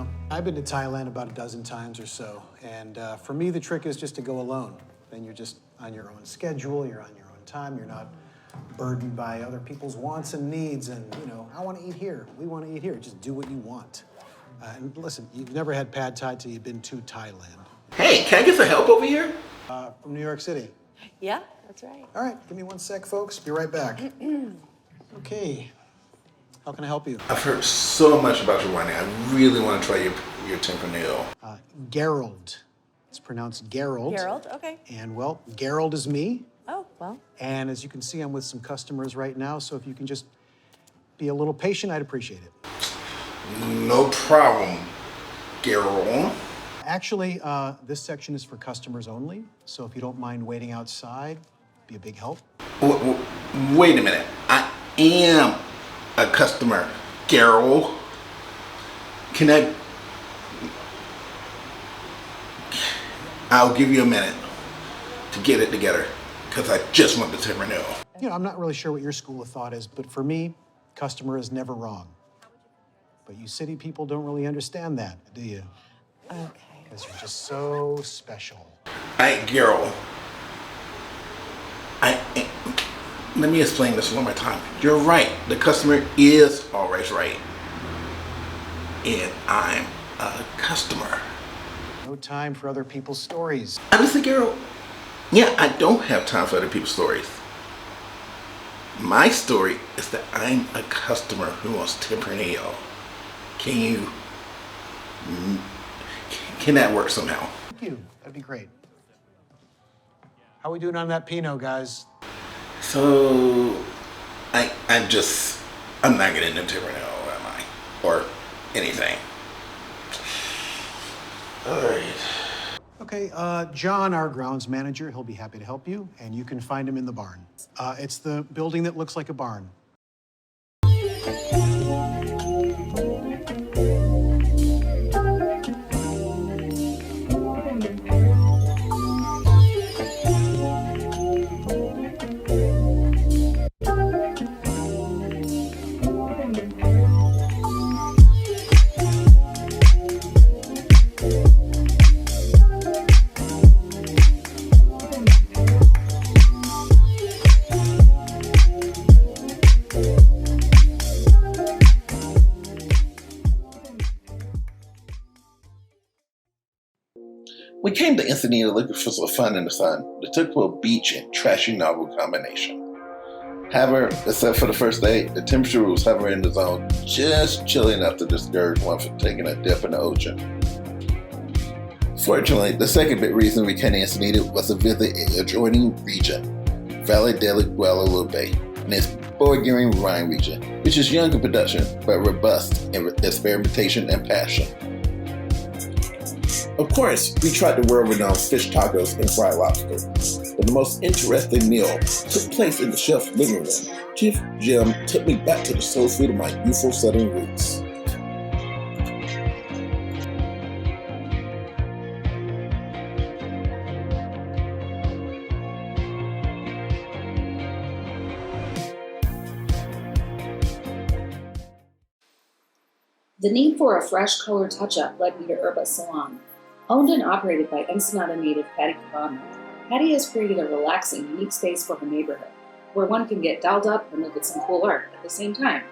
know, I've been to Thailand about a dozen times or so, and for me, the trick is just to go alone. Then you're just on your own schedule, you're on your own time, you're not burdened by other people's wants and needs, and, you know, I want to eat here, we want to eat here. Just do what you want. And listen, you've never had pad thai till you've been to Thailand. Hey, can I get some help over here? From New York City. Yeah, that's right. All right, give me 1 sec, folks. Be right back. Okay, how can I help you? I've heard so much about your winery. I really want to try your Tempranillo. Gerald. It's pronounced Gerald. Gerald, okay. And, well, Gerald is me. Oh, well. And as you can see, I'm with some customers right now, so if you can just be a little patient, I'd appreciate it. No problem, Gerald. Actually, this section is for customers only, so if you don't mind waiting outside, be a big help. Wait a minute. I am a customer, Gerald. I'll give you a minute to get it together, because I just want the Tempranillo. You know, I'm not really sure what your school of thought is, but for me, customer is never wrong. But you city people don't really understand that, do you? Okay. Because you're just so special. Gerald. Let me explain this one more time. You're right. The customer is always right. And I'm a customer. No time for other people's stories. Honestly, Gerald, yeah, I don't have time for other people's stories. My story is that I'm a customer who wants Tempranillo. Can that work somehow? Thank you. That'd be great. How we doing on that Pinot, guys? So, I'm not getting into Tempranillo, am I? Or anything. All right. Okay, John, our grounds manager, he'll be happy to help you, and you can find him in the barn. It's the building that looks like a barn. We came to Ensenada looking for some fun in the sun. The typical beach and trashy novel combination. However, except for the first day, the temperature was hovering in the zone, just chilly enough to discourage one from taking a dip in the ocean. Fortunately, the second big reason we came to Ensenada was to visit an adjoining region, Valle de Guadalupe, and its forward-gearing wine region, which is young in production but robust in experimentation and passion. Of course, we tried the world-renowned fish tacos and fried lobster, but the most interesting meal took place in the chef's living room. Chief Jim took me back to the soul food of my youthful southern roots. The need for a fresh color touch-up led me to Herba Salon. Owned and operated by Ensenada native Patty Cabana, Patty has created a relaxing, unique space for her neighborhood, where one can get dolled up and look at some cool art at the same time.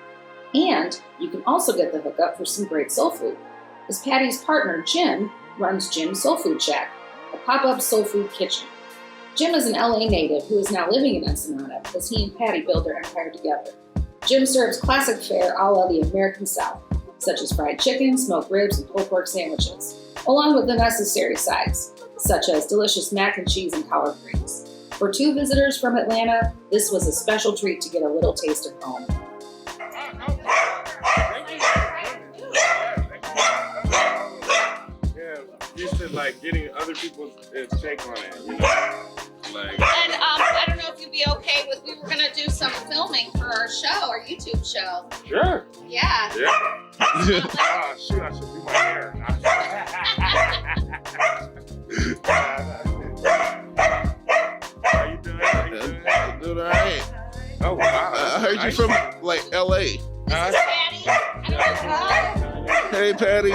And you can also get the hookup for some great soul food, as Patty's partner, Jim, runs Jim's Soul Food Shack, a pop-up soul food kitchen. Jim is an LA native who is now living in Ensenada as he and Patty build their empire together. Jim serves classic fare a la the American South, such as fried chicken, smoked ribs, and pulled pork sandwiches, along with the necessary sides, such as delicious mac and cheese and collard greens. For two visitors from Atlanta, this was a special treat to get a little taste of home. Yeah, used to like getting other people's take on it, you know? Like, and I don't know if you'd be okay with, we were gonna do some filming for our show, our YouTube show. sure. Yeah. Yeah. Oh shoot, I should do my hair. How you doing? Doing all right. Oh wow. I heard you from like LA. This is Patty. I don't know. Hey, Patty.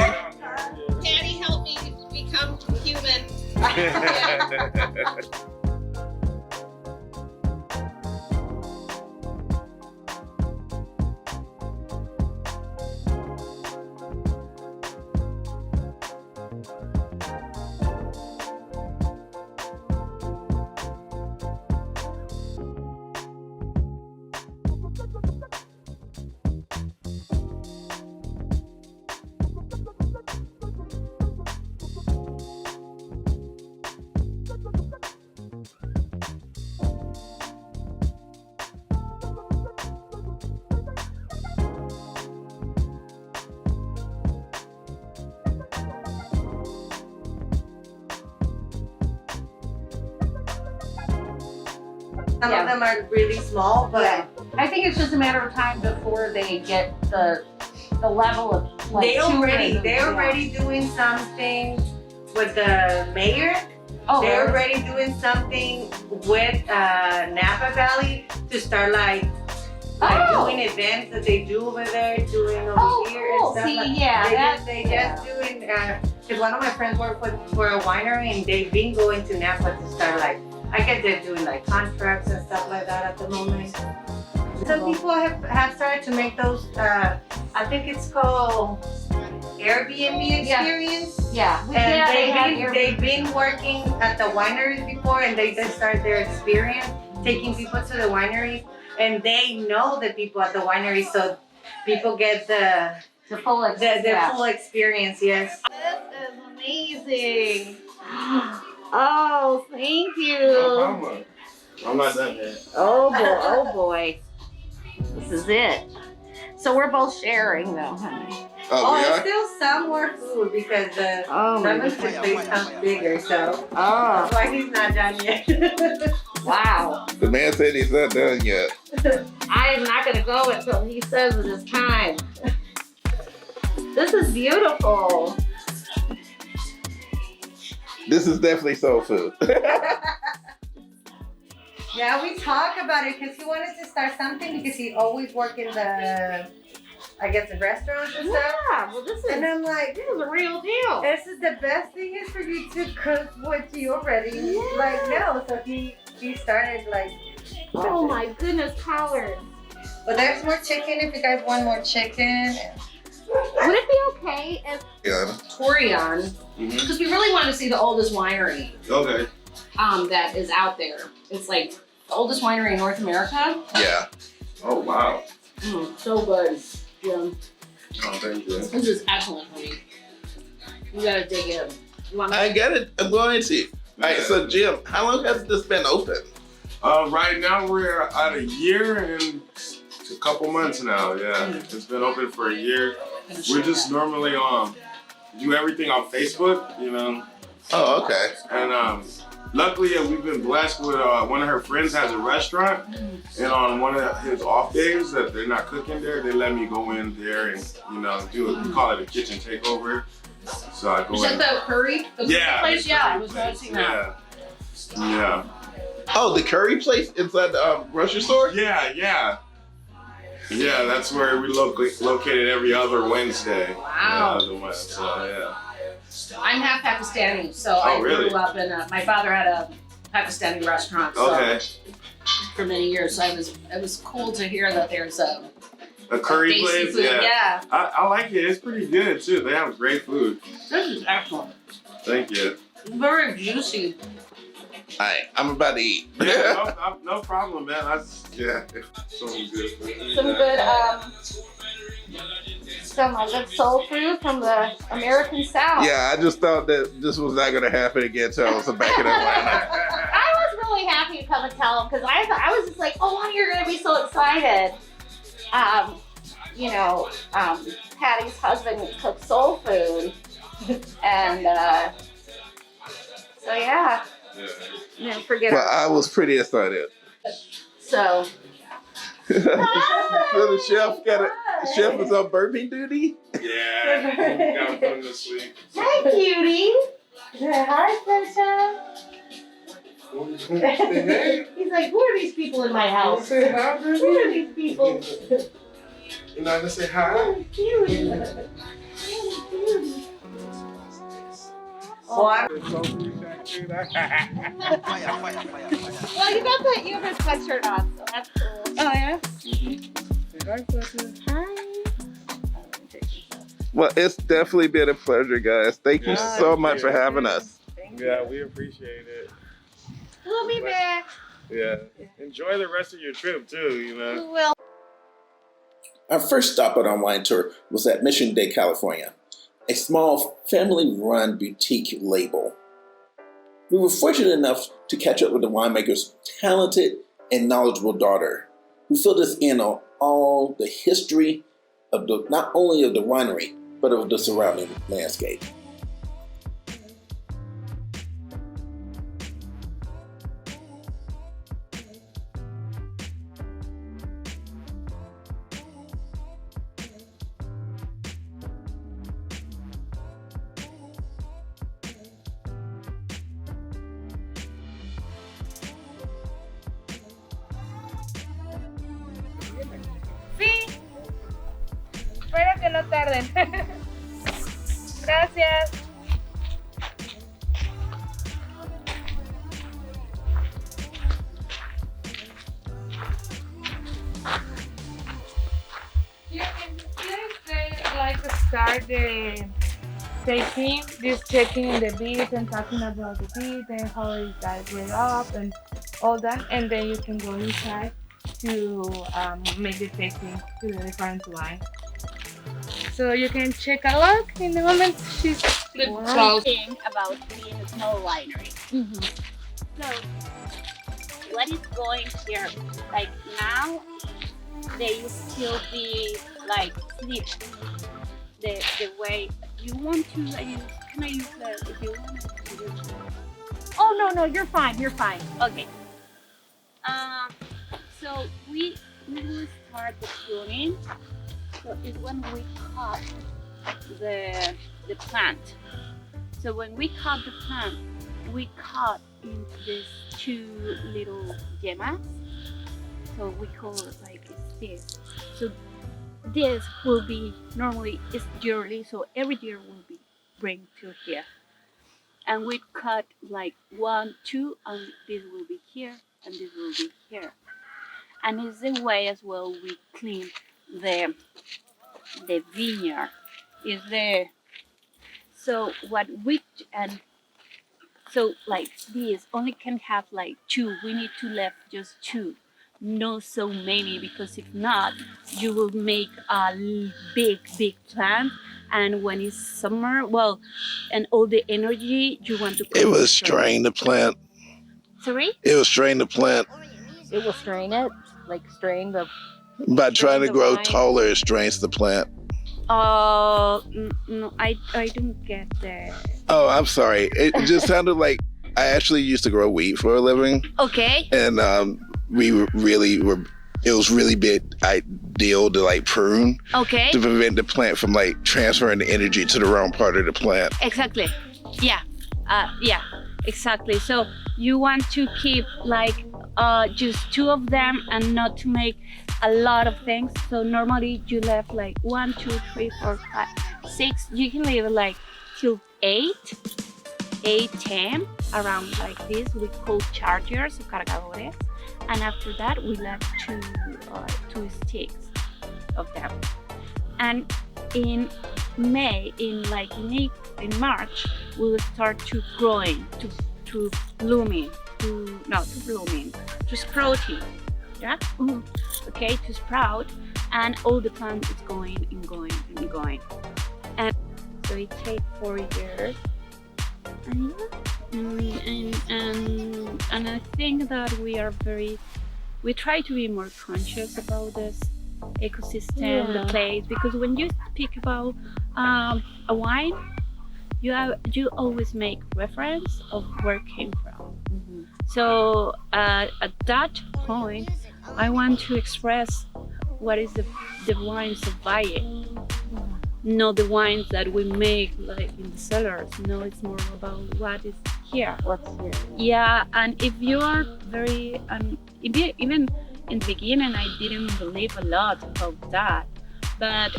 Some of them are really small, but I think it's just a matter of time before they get the level of like they're already doing something with the mayor. Oh, They're already doing something with Napa Valley to start like doing events that they do over there, doing over here cool. and stuff. See, like, yeah, they just doing. Because one of my friends work for a winery and they've been going to Napa to start like. I guess they're doing like contracts and stuff like that at the moment. Some people have started to make those. I think it's called Airbnb experience. Yeah. And they've been working at the wineries before, and they just started their experience taking people to the winery, and they know the people at the winery, so people get the full experience. Yes. This is amazing. Oh, thank you. No problem. I'm not done yet. Oh boy. This is it. So we're both sharing though, honey. Oh, we there's are? still some more food because the membership place comes bigger, so Oh, that's why he's not done yet. wow. The man said he's not done yet. I am not gonna go until he says it is time. This is beautiful. This is definitely soul food. Yeah, we talk about it because he wanted to start something because he always worked in the, I guess, the restaurants and stuff. Yeah, well this And I'm like, is a real deal. this is the best thing is for you to cook what you already like know. So he started like. Oh my goodness, Howard. But there's more chicken if you guys want more chicken. Would it be okay if Yeah. Torion, because we really want to see the oldest winery Okay. that is out there. It's like the oldest winery in North America. Yeah. Oh wow. So good, Jim. Oh, thank you. This is excellent, honey. You gotta dig in. You want I get it. I'm going to. All right, so Jim, how long has this been open? Right now we're at a year and a couple months now. Yeah, it's been open for a year. We're just normally do everything on Facebook, you know. Oh, okay. And luckily, we've been blessed with one of her friends has a restaurant, and on one of his off days that they're not cooking there, they let me go in there and do it. We call it a kitchen takeover. So I go Is in. that the curry? The Yeah. place? the Yeah, I curry was place. noticing that. Yeah. Oh, the curry place inside the grocery store? Yeah. Yeah, that's where we located every other Wednesday. Wow. Yeah, the West, so yeah. I'm half Pakistani, so I really? grew up in my father had a Pakistani restaurant so, for many years. So it was cool to hear that there's a curry tasty place. food. Yeah. I like it. It's pretty good too. They have great food. This is excellent. Thank you. Very juicy. All right, I'm about to eat. Yeah, no problem, man. Some good food. Some good soul food from the American South. Yeah, I just thought that this was not going to happen again until I was back in Atlanta. I was really happy to come and tell them because I was just like, oh, you're gonna be so excited. Patty's husband cooks soul food, and so yeah. Forget Well, I was pretty excited. So. So the chef is on burping duty? Yeah. We gotta put him to sleep. Hi, cutie. Hi, Hey. He's like, who are these people in my house? Say hi, Who baby. are these people? You're not gonna say hi? Cutie. Well, Well, you got that. You have a sweatshirt on, so that's cool. Oh yeah. Hi. Well, it's definitely been a pleasure, guys. Thank you so much for having us. Yeah, we appreciate it. We'll be back. Yeah. Enjoy the rest of your trip too, you know. We will. Our first stop on our wine tour was at Misiones de California, a small family-run boutique label. We were fortunate enough to catch up with the winemaker's talented and knowledgeable daughter, who filled us in on all the history of not only of the winery, but of the surrounding landscape. Sí. Espero que no tarden. Gracias. You can start the taking, just checking the beat and talking about the beat and how it got grade up and all that, and then you can go inside to make the tasting to the different wine. So you can check a look in the moment she's Thing about being a small winery. So, what is going here? Like now, they still be like sleep. The way you want to. Can I use the? If you want to. Oh no, you're fine. You're fine. Okay. So we will start the pruning. So it's when we cut the plant. So when we cut the plant, we cut into these two little yemas. So we call it like this. So this will be normally it's yearly. So every year will be bring to here, and we cut like 1, 2, and this will be here, and this will be here. And it's the way as well we clean the vineyard. Is the so what we and so like this only can have like 2. We need to left just 2, not so many, because if not, you will make a big plant. And when it's summer, well, and all the energy you want to. It was strain the plant. Sorry? It was strain the plant. It will strain it, like strain the. By trying to the grow wine. taller, it strains the plant. No, I don't get that. Oh, I'm sorry. It just sounded like I actually used to grow wheat for a living. Okay. And we really were. It was really big ideal to like prune Okay. to prevent the plant from like transferring the energy to the wrong part of the plant. Exactly. Yeah. Yeah. Exactly. So you want to keep like just 2 of them and not to make a lot of things. So normally you left like 1, 2, 3, 4, 5, 6. You can leave it like till 8, 10 around like this. We call chargers or cargadores. And after that, we left 2 sticks of them. And in May, in March, we will start to growing, to blooming, to sprouting. Yeah. Okay, to sprout, and all the plant is going and going and going. And so it takes 4 years. And and I think that we try to be more conscious about this ecosystem, the place, because when you speak about a wine, you always make reference of where it came from. So at that point, I want to express what is the wines of Valle. Not the wines that we make like in the cellars. No, it's more about what is here. What's here? Yeah, and if you are very, even in the beginning, I didn't believe a lot about that. But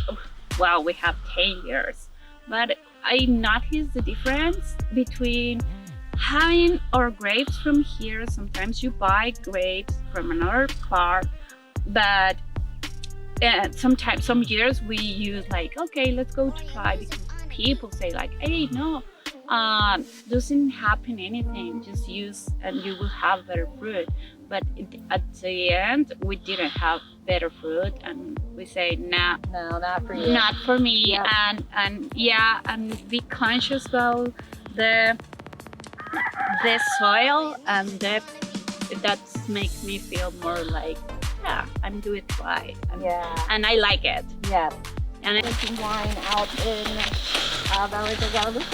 wow, we have 10 years. But I noticed the difference between having our grapes from here. Sometimes you buy grapes from another part, but sometimes some years we use like, okay, let's go to try, because people say like, hey, no, doesn't happen anything, just use and you will have better fruit. But at the end we didn't have better fruit, and we say nah, No, not for you. not for me. Yep. And be conscious about the soil, and that makes me feel more like, yeah, I'm doing it right, and I like it. Yes. And Drinking wine out in Valle de Guadalupe.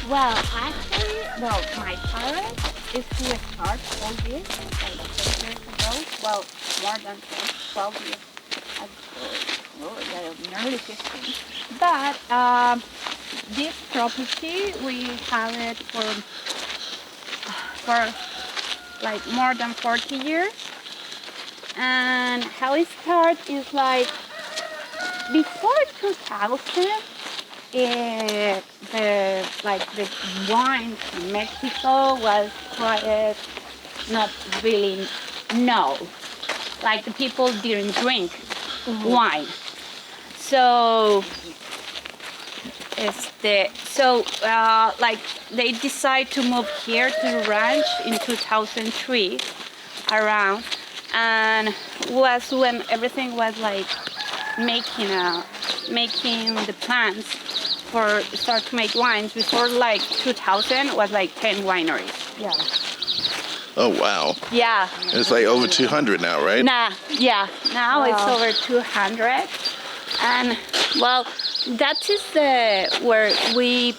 well, actually, no, my parents is who started all this like 10 years ago. Well, more than 12 years ago, nearly 15. But this property, we have it for like more than 40 years. And how it started is like before 2000. The wine in Mexico was quite not really known. Like the people didn't drink wine. So like they decided to move here to the ranch in 2003 around, and was when everything was like making the plants for start to make wines. Before like 2000 was like 10 wineries. Yeah. Oh, wow. Yeah. It's like over 200 now, right? Now it's over 200. And well, that is where we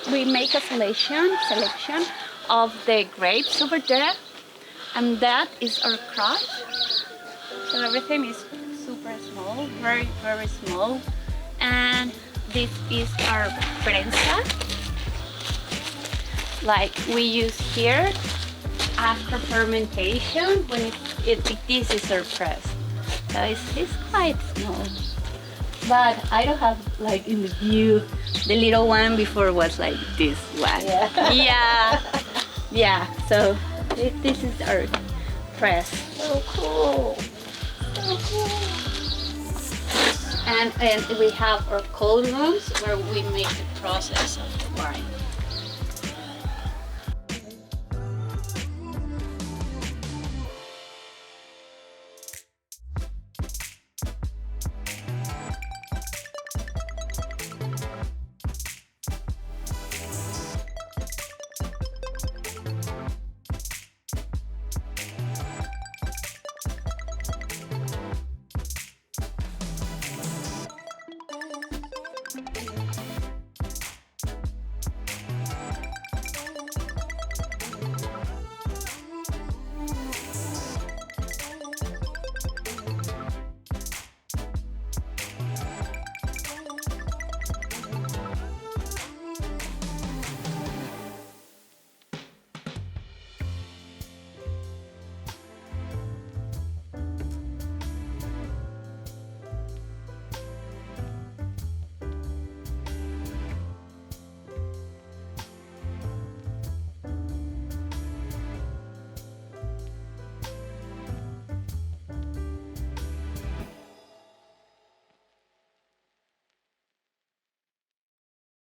make a selection of the grapes over there, and that is our crush. So everything is super small, very, very small. And this is our prensa, like we use here after fermentation. When this is our press, so it's quite small. But I don't have like in the view. The little one before was like this one. Yeah. So this is our press. So cool. And we have our cold rooms where we make the process of the wine.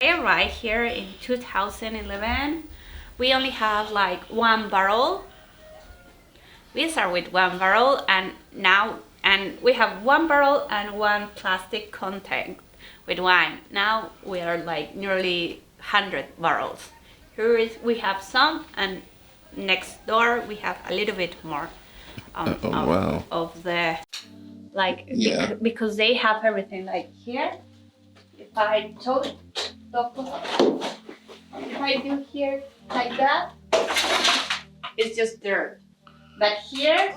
I arrived here in 2011. We only have like 1 barrel. We start with 1 barrel, and we have 1 barrel and 1 plastic container with wine. Now we are like nearly 100 barrels. Here we have some, and next door we have a little bit more wow. of the like, Yeah. because they have everything like here. If I do here like that, it's just dirt. But here,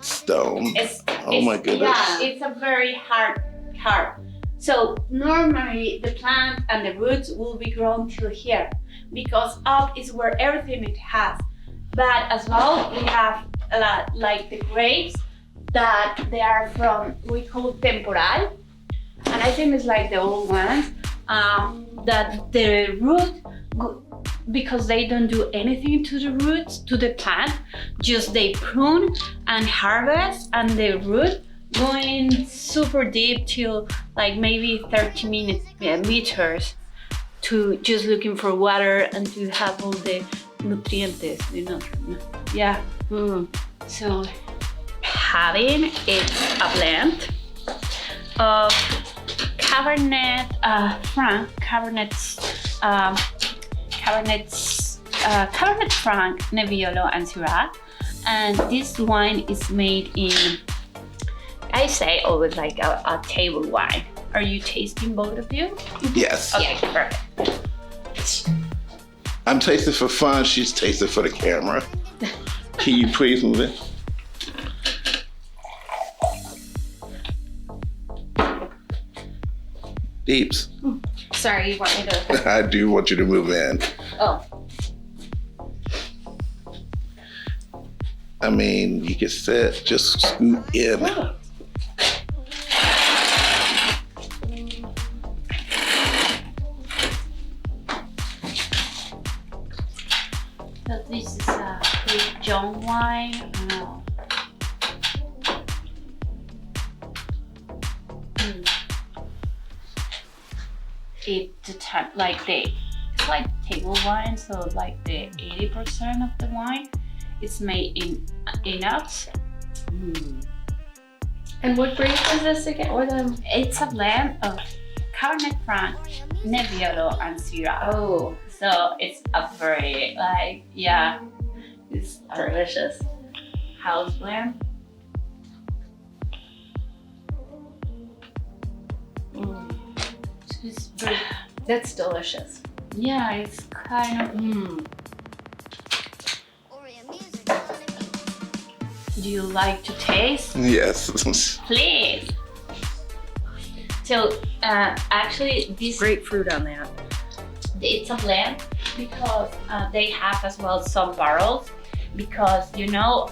Stone. it's my goodness. Yeah, it's a very hard. So normally the plant and the roots will be grown till here, because up is where everything it has. But as well, we have a lot, like the grapes that they are from, we call temporal, and I think it's like the old ones. that the root, because they don't do anything to the roots, to the plant, just they prune and harvest, and the root going super deep till like maybe 30 meters to just looking for water and to have all the nutrientes, you know. Yeah. So having it's a blend of Cabernet Franc, Cabernet Franc, Nebbiolo, and Syrah. And this wine is made in, I say always like a table wine. Are you tasting both of you? Yes. Okay, perfect. I'm tasting for fun. She's tasting for the camera. Can you please move it? Deeps. Sorry, you want me to? I do want you to move in. Oh. I mean, you can sit, just scoot in. So this is a Cape John wine. It's like table wine, so like the 80% of the wine is made in inox. And what grape is this again? It's a blend of Cabernet Franc, Nebbiolo, and Syrah. Oh, So it's a very it's delicious house blend. It's very, that's delicious. yeah, it's kind of. Do you like to taste? Yes. Please. So actually, this Grapefruit on that. it's a blend because they have as well some barrels, because you know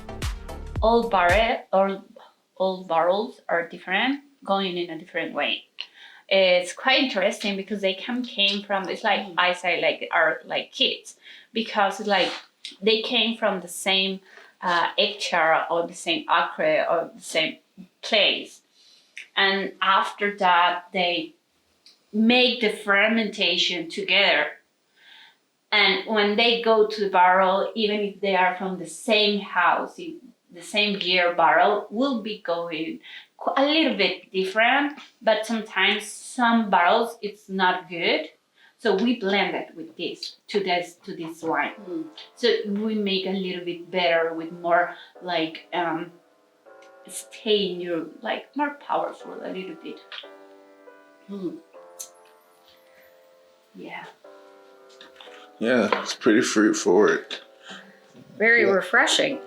all barrels are different, going in a different way. It's quite interesting because they came from, it's like I say, like are like kids, because like they came from the same hectare or the same acre or the same place, and after that they make the fermentation together. And when they go to the barrel, even if they are from the same house, the same year barrel will be going a little bit different, but sometimes some barrels it's not good. So we blend it with this to this wine. So we make a little bit better with more like stay in your like more powerful a little bit. Yeah. Yeah, it's pretty fruit forward. Very refreshing.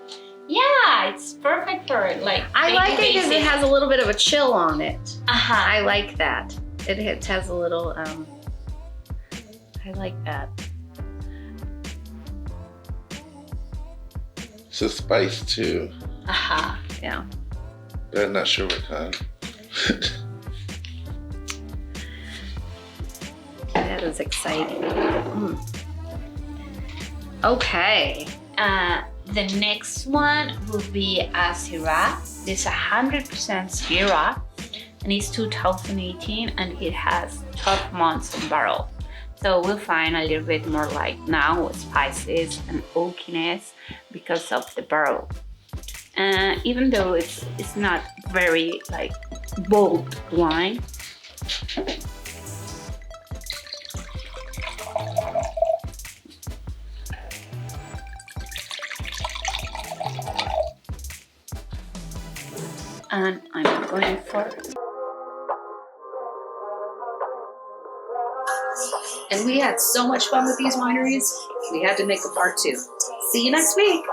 Yeah, it's perfect for it. Like I like it because it has a little bit of a chill on it. I I like that. It has a little. I like that. It's a spice too, Yeah. but I'm not sure what kind. That is exciting. Okay. The next one will be a Syrah. This is 100% Syrah, and it's 2018, and it has 12 months in barrel. So we'll find a little bit more like now spices and oakiness because of the barrel. Even though it's not very like bold wine. And I'm going for it. And we had so much fun with these wineries, we had to make a part 2. See you next week.